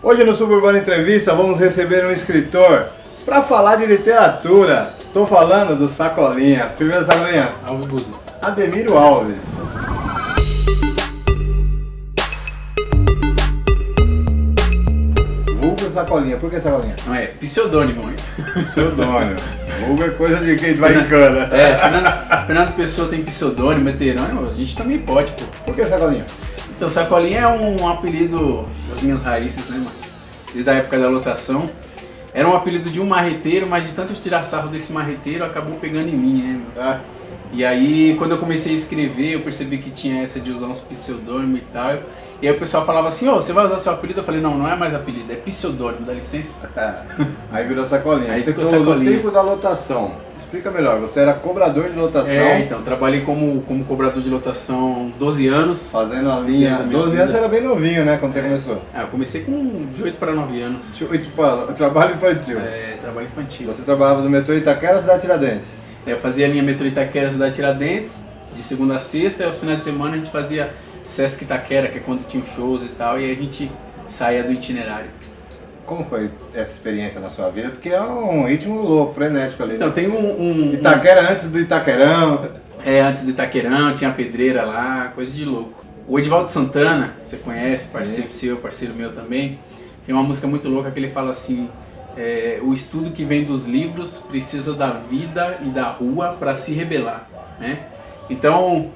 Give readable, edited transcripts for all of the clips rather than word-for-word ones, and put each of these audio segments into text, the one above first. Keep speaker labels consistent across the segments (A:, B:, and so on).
A: Hoje no Suburbana Entrevista vamos receber um escritor para falar de literatura. Estou falando do Sacolinha. Primeiro Sacolinha.
B: Alves.
A: Ademiro Alves. Vulgo Sacolinha. Por que Sacolinha?
B: Não é, pseudônimo, hein?
A: Pseudônimo. Vulgo é coisa de quem vai em cana.
B: Fernando Pessoa tem pseudônimo, heterônimo, a gente também pode, pô.
A: Por que Sacolinha?
B: Então, Sacolinha é um apelido das minhas raízes, né, mano? Desde a época da lotação. Era um apelido de um marreteiro, mas de tanto eu tirar sarro desse marreteiro, acabou pegando em mim, né, meu? E aí, quando eu comecei a escrever, eu percebi que tinha essa de usar uns pseudônimos e tal. E aí o pessoal falava assim, você vai usar seu apelido? Eu falei, não é mais apelido, é pseudônimo, dá licença.
A: Aí virou Sacolinha.
B: Aí
A: você
B: ficou
A: falou do
B: Sacolinha.
A: tempo da lotação. Explica melhor, você era cobrador de lotação.
B: Então, trabalhei como cobrador de lotação 12 anos.
A: Fazendo a linha. 12 anos você era bem novinho, né? Quando você começou?
B: Eu comecei com de 8 para 9 anos.
A: Trabalho infantil.
B: Trabalho infantil.
A: Você trabalhava no metrô Itaquera ou Cidade Tiradentes?
B: Eu fazia a linha metrô Itaquera, Cidade Tiradentes, de segunda a sexta, e aos finais de semana a gente fazia Sesc Itaquera, que é quando tinha shows e tal, e a gente saía do itinerário.
A: Como foi essa experiência na sua vida? Porque é um ritmo louco, frenético ali.
B: Então, tem
A: Itaquera antes do Itaquerão.
B: Antes do Itaquerão, tinha a pedreira lá, coisa de louco. O Edivaldo Santana, você conhece, parceiro seu, parceiro meu também, tem uma música muito louca que ele fala assim, o estudo que vem dos livros precisa da vida e da rua para se rebelar, né? Então,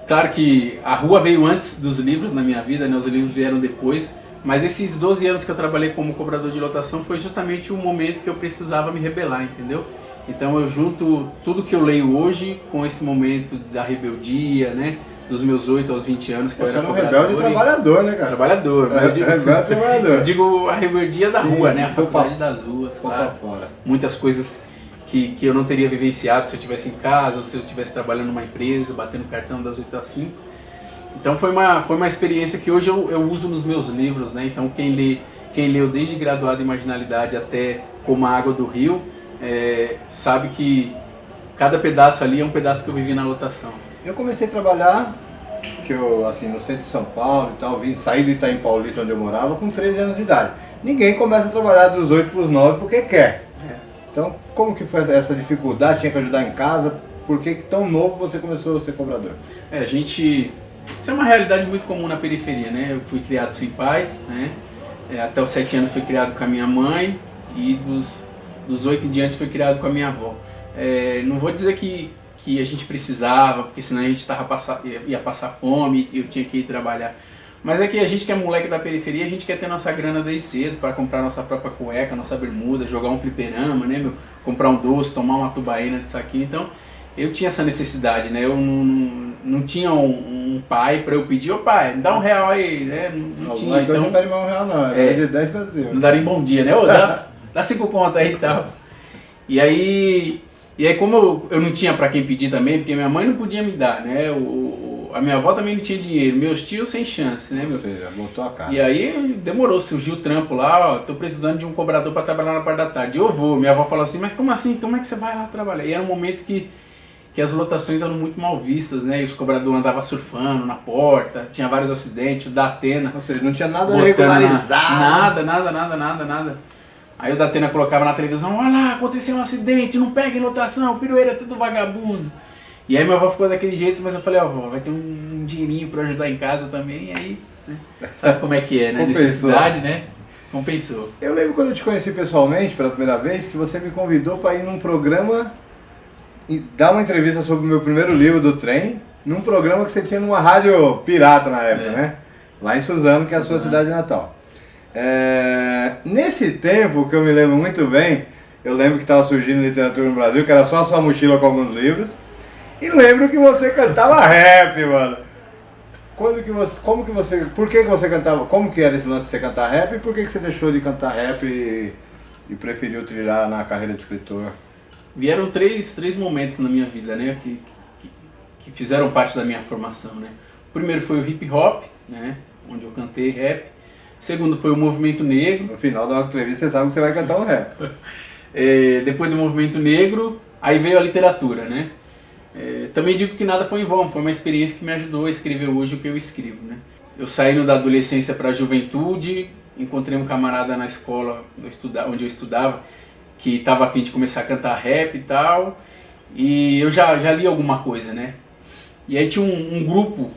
B: claro que a rua veio antes dos livros na minha vida, né? Os livros vieram depois, mas esses 12 anos que eu trabalhei como cobrador de lotação foi justamente o momento que eu precisava me rebelar, entendeu? Então eu junto tudo que eu leio hoje com esse momento da rebeldia, né? Dos meus 8 aos 20 anos que eu era cobrador.
A: Você é um rebelde trabalhador, né, cara?
B: Trabalhador.
A: Trabalhador.
B: Eu digo a rebeldia da rua, né? A faculdade
A: pra,
B: das ruas, claro.
A: Fora.
B: Muitas coisas que eu não teria vivenciado se eu estivesse em casa ou se eu estivesse trabalhando numa empresa, batendo cartão das 8 às 5. Então foi uma experiência que hoje eu uso nos meus livros, né? Então quem leu desde Graduado em Marginalidade até Como a Água do Rio, sabe que cada pedaço ali é um pedaço que eu vivi na lotação.
A: Eu comecei a trabalhar, no centro de São Paulo e tal, saí do Itaim Paulista onde eu morava com 13 anos de idade. Ninguém começa a trabalhar dos 8 para os 9 porque quer. Então, como que foi essa dificuldade? Tinha que ajudar em casa? Por que tão novo você começou a ser cobrador?
B: Isso é uma realidade muito comum na periferia, né? Eu fui criado sem pai, né? Até os 7 anos fui criado com a minha mãe e dos 8 em diante fui criado com a minha avó. Não vou dizer que a gente precisava, porque senão a gente ia passar fome e eu tinha que ir trabalhar. Mas é que a gente que é moleque da periferia, a gente quer ter nossa grana desde cedo para comprar nossa própria cueca, nossa bermuda, jogar um fliperama, né, meu? Comprar um doce, tomar uma tubaína disso aqui. Então, eu tinha essa necessidade, né? Eu não tinha um pai para eu pedir, pai, me dá R$1 aí, né? Não tinha, então...
A: Não pede mais R$1 não, é de 10 para cima.
B: Não daria em bom dia, né? Dá 5 contas aí e tal. E aí como eu não tinha para quem pedir também, porque minha mãe não podia me dar, né? A minha avó também não tinha dinheiro, meus tios sem chance, né, meu?
A: Ou seja, botou a cara.
B: E aí demorou, surgiu o trampo lá, tô precisando de um cobrador para trabalhar na parte da tarde. Eu vou, minha avó falou assim, mas como assim? Como é que você vai lá trabalhar? E era um momento que as lotações eram muito mal vistas, né? E os cobradores andavam surfando na porta, tinha vários acidentes, o da Atena.
A: Ou seja, não tinha nada regularizado.
B: Nada. Aí o Datena colocava na televisão, olha lá, aconteceu um acidente, não pega em lotação, pirueira é tudo vagabundo. E aí minha avó ficou daquele jeito, mas eu falei, vó, vai ter um dinheirinho pra ajudar em casa também, e aí, né? Sabe como é que é, né? Necessidade, né? Compensou.
A: Eu lembro quando eu te conheci pessoalmente pela primeira vez, que você me convidou para ir num programa e dar uma entrevista sobre o meu primeiro livro do trem, num programa que você tinha numa rádio pirata na época, né? Lá em Suzano, que é a sua cidade natal. Nesse tempo, que eu me lembro muito bem, eu lembro que estava surgindo literatura no Brasil, que era só a sua mochila com alguns livros, e lembro que você cantava rap, mano. Por que você cantava, como que era esse lance de você cantar rap, e por que você deixou de cantar rap e preferiu trilhar na carreira de escritor?
B: Vieram três momentos na minha vida, né, que fizeram parte da minha formação, né. O primeiro foi o hip hop, né, onde eu cantei rap. Segundo foi o movimento negro.
A: No final da entrevista você sabe que você vai cantar um rap.
B: Depois do movimento negro, aí veio a literatura, né? Também digo que nada foi em vão, foi uma experiência que me ajudou a escrever hoje o que eu escrevo, né? Eu saindo da adolescência para a juventude, encontrei um camarada na escola onde eu estudava, que estava a fim de começar a cantar rap e tal, e eu já li alguma coisa, né? E aí tinha um grupo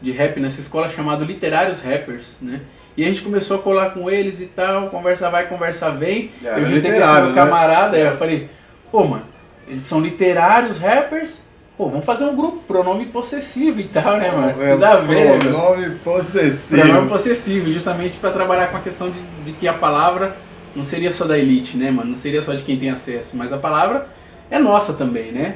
B: de rap nessa escola chamado Literários Rappers, né? E a gente começou a colar com eles e tal, conversa vai, conversa vem. Eu juntei com esse meu camarada, aí eu falei, pô, mano, eles são literários rappers, pô, vamos fazer um grupo, pronome possessivo e tal, né, mano? Tudo a ver, né?
A: Pronome possessivo.
B: Pronome possessivo, justamente pra trabalhar com a questão de que a palavra não seria só da elite, né, mano? Não seria só de quem tem acesso, mas a palavra é nossa também, né?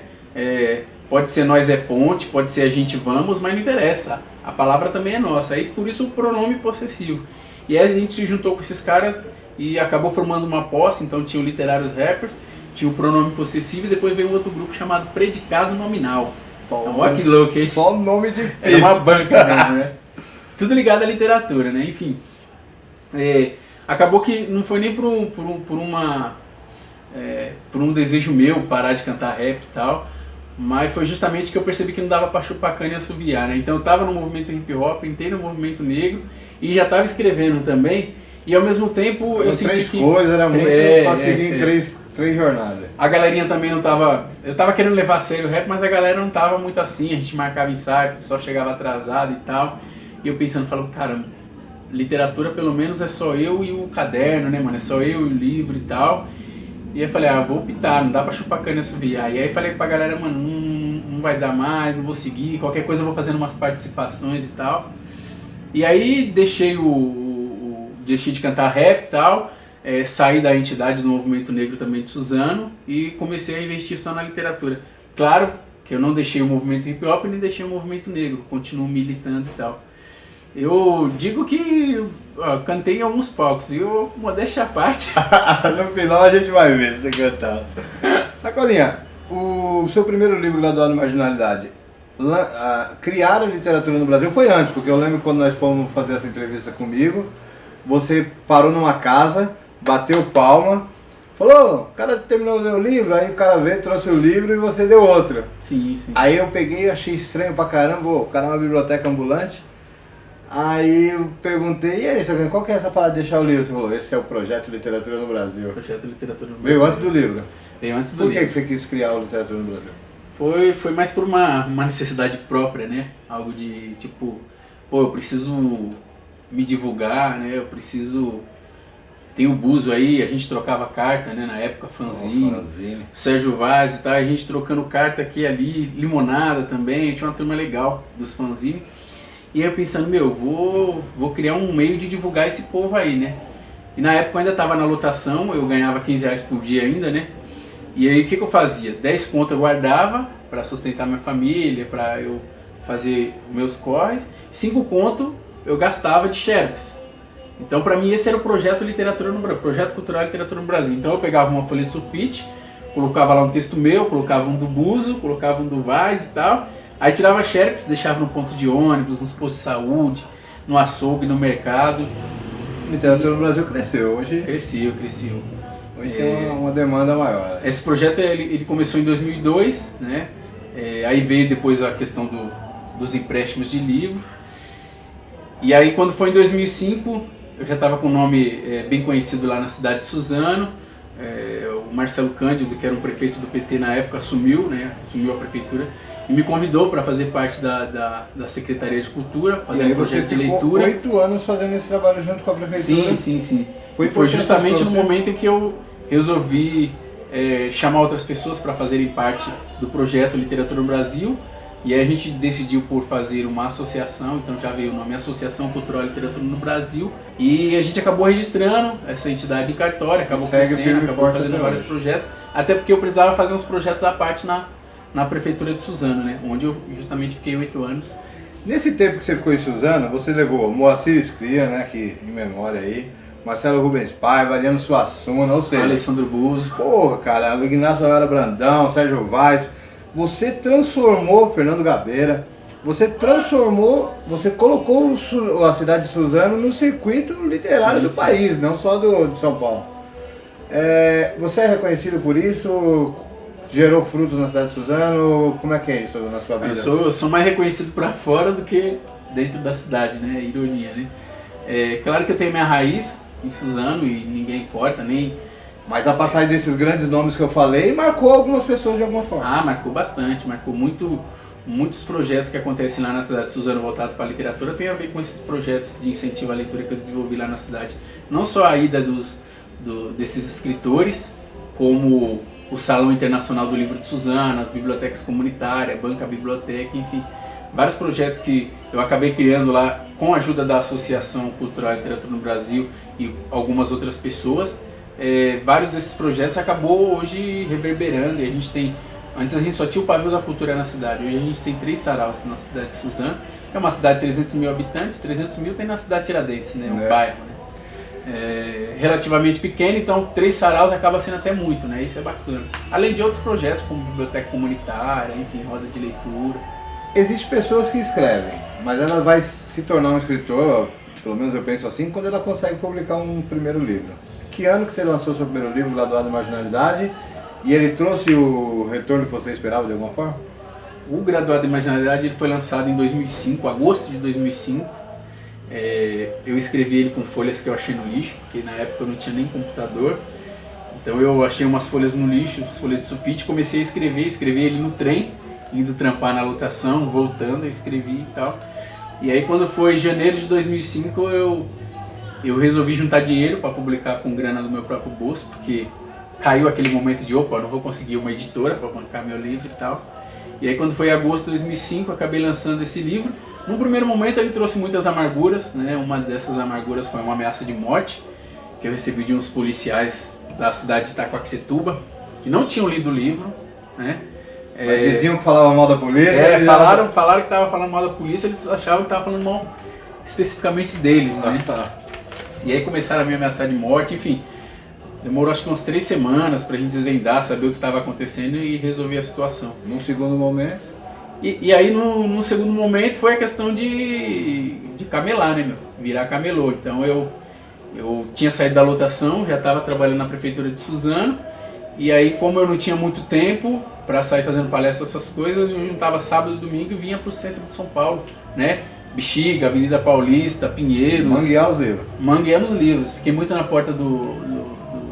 B: Pode ser nós é ponte, pode ser a gente vamos, mas não interessa. A palavra também é nossa. Aí por isso o pronome possessivo. E aí a gente se juntou com esses caras e acabou formando uma posse. Então tinha o Literários Rappers, tinha o pronome possessivo e depois veio um outro grupo chamado Predicado Nominal. Então, olha que louco, hein?
A: Só nome difícil.
B: É uma banca mesmo, né? Tudo ligado à literatura, né? Enfim. Acabou que não foi nem por um desejo meu parar de cantar rap e tal. Mas foi justamente que eu percebi que não dava pra chupar cana e assoviar, né? Então eu tava no movimento hip hop, entrei no movimento negro e já tava escrevendo também. E ao mesmo tempo eu senti
A: três
B: que...
A: coisas, era muito pra seguir em três jornadas.
B: A galerinha também não tava... Eu tava querendo levar a sério o rap, mas a galera não tava muito assim. A gente marcava ensaio, o pessoal chegava atrasado e tal. E eu pensando, falando, caramba, literatura pelo menos é só eu e o caderno, né, mano? É só eu e o livro e tal. E aí eu falei, vou optar, não dá pra chupar cana e assoviar. E aí falei pra galera, mano, não vai dar mais, não vou seguir, qualquer coisa eu vou fazendo umas participações e tal. E aí deixei de cantar rap e tal, saí da entidade do movimento negro também de Suzano e comecei a investir só na literatura. Claro que eu não deixei o movimento hip hop nem deixei o movimento negro, continuo militando e tal. Eu digo que cantei em alguns palcos, viu? Modéstia à parte.
A: No final a gente vai ver você cantar. Sacolinha, o seu primeiro livro graduado em Marginalidade, criar a literatura no Brasil foi antes, porque eu lembro quando nós fomos fazer essa entrevista comigo, você parou numa casa, bateu palma, falou, o cara terminou de ler o livro, aí o cara veio, trouxe o livro e você deu outro.
B: Sim, sim.
A: Aí eu peguei, achei estranho pra caramba, o cara é uma biblioteca ambulante. Aí eu perguntei, e aí, qual que é essa parada de deixar o livro? Você falou, esse é o Projeto Literatura no Brasil.
B: Projeto Literatura no Brasil.
A: Veio antes do livro?
B: Veio antes do livro.
A: Por que você quis criar o Literatura no Brasil?
B: Foi mais por uma necessidade própria, né? Algo de, tipo, eu preciso me divulgar, né? Eu preciso... Tem o Buzo aí, a gente trocava carta, né? Na época, fanzine. Sérgio Vaz e tal, a gente trocando carta aqui e ali, Limonada também, tinha uma turma legal dos fanzine. E aí eu pensando, vou criar um meio de divulgar esse povo aí, né? E na época eu ainda estava na lotação, eu ganhava R$15 por dia ainda, né? E aí o que eu fazia? 10 conto eu guardava para sustentar minha família, para eu fazer meus corres. 5 conto eu gastava de xerox. Então para mim esse era o projeto Literatura no Brasil, Projeto Cultural Literatura no Brasil. Então eu pegava uma folha de sulfite, colocava lá um texto meu, colocava um do Buzo, colocava um do Vaz e tal. Aí tirava xerox, deixava no ponto de ônibus, nos postos de saúde, no açougue, no mercado.
A: A literatura no Brasil cresceu hoje.
B: Cresceu.
A: Hoje tem uma demanda maior.
B: Esse projeto ele começou em 2002, né? Aí veio depois a questão dos empréstimos de livro. E aí quando foi em 2005, eu já estava com um nome bem conhecido lá na cidade de Suzano. O Marcelo Cândido, que era um prefeito do PT na época, assumiu a prefeitura. E me convidou para fazer parte da Secretaria de Cultura, fazer um projeto de leitura.
A: Você ficou 8 anos fazendo esse trabalho junto com a prefeitura?
B: Sim. Foi justamente no momento em que eu resolvi chamar outras pessoas para fazerem parte do projeto Literatura no Brasil. E aí a gente decidiu por fazer uma associação, então já veio o nome Associação Cultural Literatura no Brasil. E a gente acabou registrando essa entidade em cartório, acabou crescendo, acabou fazendo vários projetos. Até porque eu precisava fazer uns projetos à parte na prefeitura de Suzano, né? Onde eu justamente fiquei 8 anos.
A: Nesse tempo que você ficou em Suzano, você levou Moacir Scria, né, que em memória aí, Marcelo Rubens Paiva, Ariano Suassuna, ou seja...
B: Alessandro Buzo.
A: Porra, cara, o Ignacio Ayala Brandão, Sérgio Vaz. Você transformou Fernando Gabeira, você colocou a cidade de Suzano no circuito literário do país, não só de São Paulo. Você é reconhecido por isso? Gerou frutos na cidade de Suzano? Como é que é isso na sua vida?
B: Eu sou mais reconhecido para fora do que dentro da cidade, né? Ironia, né? Claro que eu tenho minha raiz, em Suzano e ninguém corta, nem...
A: Mas a passagem desses grandes nomes que eu falei marcou algumas pessoas de alguma forma.
B: Marcou bastante, marcou muitos projetos que acontecem lá na cidade de Suzano voltado para a literatura tem a ver com esses projetos de incentivo à leitura que eu desenvolvi lá na cidade. Não só a ida desses escritores, como o Salão Internacional do Livro de Suzano, as bibliotecas comunitárias, Banca Biblioteca, enfim, vários projetos que eu acabei criando lá com a ajuda da Associação Cultural e Literatura no Brasil e algumas outras pessoas. Vários desses projetos acabou hoje reverberando e a gente tem, antes a gente só tinha o Pavio da Cultura na cidade, hoje a gente tem 3 saraus na cidade de Suzano, é uma cidade de 300 mil habitantes, 300 mil tem na cidade de Tiradentes, né, um bairro, né, relativamente pequeno, então 3 saraus acaba sendo até muito, né, isso é bacana. Além de outros projetos como biblioteca comunitária, enfim, roda de leitura.
A: Existem pessoas que escrevem, mas ela vai se tornar um escritor, pelo menos eu penso assim, quando ela consegue publicar um primeiro livro. Que ano que você lançou seu primeiro livro, Graduado em Marginalidade, e ele trouxe o retorno que você esperava de alguma forma?
B: O Graduado em Marginalidade ele foi lançado em 2005, agosto de 2005. Eu escrevi ele com folhas que eu achei no lixo, porque na época eu não tinha nem computador. Então eu achei umas folhas no lixo, as folhas de sulfite, comecei a escrever ele no trem, indo trampar na lotação, voltando, eu escrevi e tal. E aí quando foi janeiro de 2005 eu resolvi juntar dinheiro para publicar com grana do meu próprio bolso, porque caiu aquele momento de opa, não vou conseguir uma editora para bancar meu livro e tal. E aí quando foi agosto de 2005 eu acabei lançando esse livro. No primeiro momento ele trouxe muitas amarguras, né? Uma dessas amarguras foi uma ameaça de morte que eu recebi de uns policiais da cidade de Itaquaquecetuba, que não tinham lido o livro, né?
A: Diziam que falava mal da polícia?
B: Falaram que estava falando mal da polícia, eles achavam que estava falando mal especificamente deles, né?
A: Tá.
B: E aí começaram a me ameaçar de morte, enfim. Demorou acho que umas 3 semanas pra gente desvendar, saber o que estava acontecendo e resolver a situação.
A: Num segundo momento?
B: E aí no segundo momento foi a questão de camelar, né, meu? Virar camelô. Então eu tinha saído da lotação, já estava trabalhando na prefeitura de Suzano. E aí como eu não tinha muito tempo para sair fazendo palestra, essas coisas, eu juntava sábado e domingo e vinha pro centro de São Paulo, né? Bexiga, Avenida Paulista, Pinheiros.
A: Manguear os livros.
B: Mangueando os livros. Fiquei muito na porta do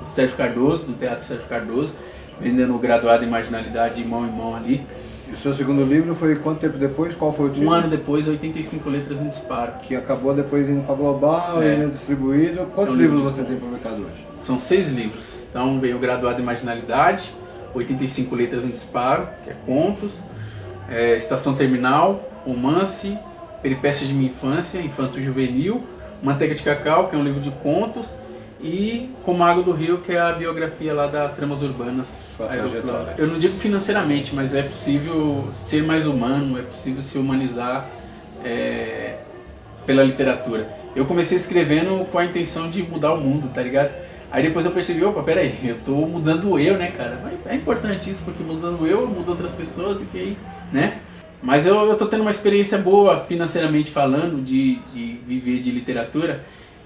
B: Sérgio Cardoso, do Teatro Sérgio Cardoso, vendendo o Graduado em Marginalidade de mão em mão ali.
A: E o seu segundo livro foi quanto tempo depois? Qual foi o título?
B: Um ano depois, 85 Letras em Disparo.
A: Que acabou depois indo para Global, indo distribuído. Quantos livros você tem publicado hoje?
B: São 6 livros. Então veio o Graduado em Marginalidade, 85 Letras em Disparo, que é contos, Estação Terminal, romance, Peripécias de Minha Infância, Infanto Juvenil, Manteiga de Cacau, que é um livro de contos, e Como Água do Rio, que é a biografia lá da Tramas Urbanas. Eu não digo financeiramente, mas é possível ser mais humano, é possível se humanizar pela literatura. Eu comecei escrevendo com a intenção de mudar o mundo, tá ligado? Aí depois eu percebi, opa, peraí, eu tô mudando eu, né, cara? É importante isso, porque mudando eu mudo outras pessoas e que aí, né? Mas eu tô tendo uma experiência boa, financeiramente falando, de viver de literatura,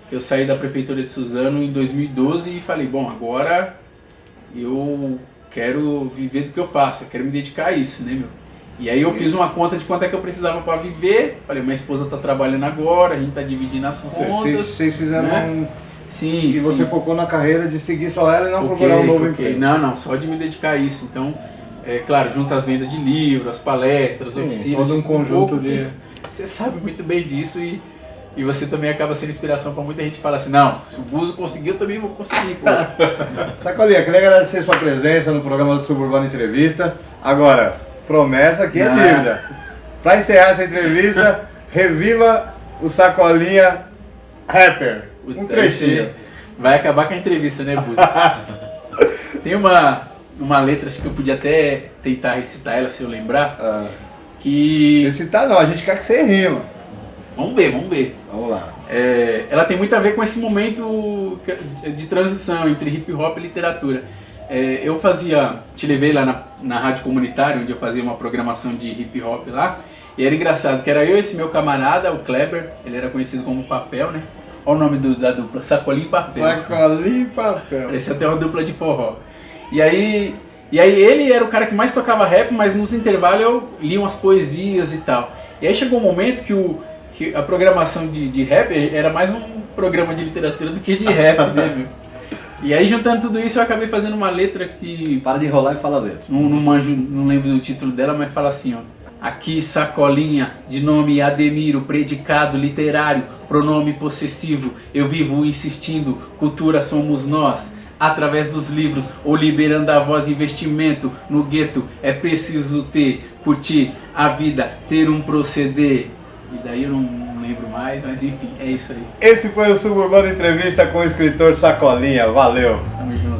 B: que eu saí da prefeitura de Suzano em 2012 e falei, bom, agora eu quero viver do que eu faço, eu quero me dedicar a isso, né, meu? E aí eu fiz uma conta de quanto é que eu precisava para viver, falei, minha esposa tá trabalhando agora, a gente tá dividindo as contas.
A: Vocês fizeram
B: né? Sim,
A: e você focou na carreira de seguir só ela e não procurar um novo emprego?
B: Não, só de me dedicar a isso. Então, claro, junto às vendas de livros, as palestras, oficinas.
A: Todo um conjunto de...
B: Você sabe muito bem disso e você também acaba sendo inspiração para muita gente que fala assim, não, se o Buzo conseguiu, eu também vou conseguir, pô.
A: Sacolinha, queria agradecer sua presença no programa do Suburbano Entrevista. Agora, promessa que é dívida. Para encerrar essa entrevista, reviva o Sacolinha Rapper. Um trechinho.
B: Vai acabar com a entrevista, né, Buzo? Tem uma letra assim, que eu podia até tentar recitar ela, se eu lembrar. Que...
A: Recitar não, a gente quer que você rima.
B: Vamos ver.
A: Vamos lá.
B: Ela tem muito a ver com esse momento de transição entre hip hop e literatura. Eu te levei lá na rádio comunitária, onde eu fazia uma programação de hip hop lá, e era engraçado, que era eu e esse meu camarada, o Kleber, ele era conhecido como Papel, né? Olha o nome da dupla, Sacolinha e Papel.
A: Sacolinha e Papel.
B: Parecia até uma dupla de forró. E aí ele era o cara que mais tocava rap, mas nos intervalos eu lia umas poesias e tal. E aí chegou um momento que que a programação de rap era mais um programa de literatura do que de rap, né, meu? E aí, juntando tudo isso, eu acabei fazendo uma letra que...
C: Para de enrolar e fala a letra.
B: Não manjo, não lembro do título dela, mas fala assim, ó. Aqui, sacolinha, de nome Ademiro, predicado literário, pronome possessivo, eu vivo insistindo, cultura somos nós. Através dos livros, ou liberando a voz, investimento no gueto, é preciso ter, curtir a vida, ter um proceder. E daí eu não lembro mais, mas enfim, é isso aí.
A: Esse foi o Suburbano Entrevista com o escritor Sacolinha. Valeu!
B: Tamo junto.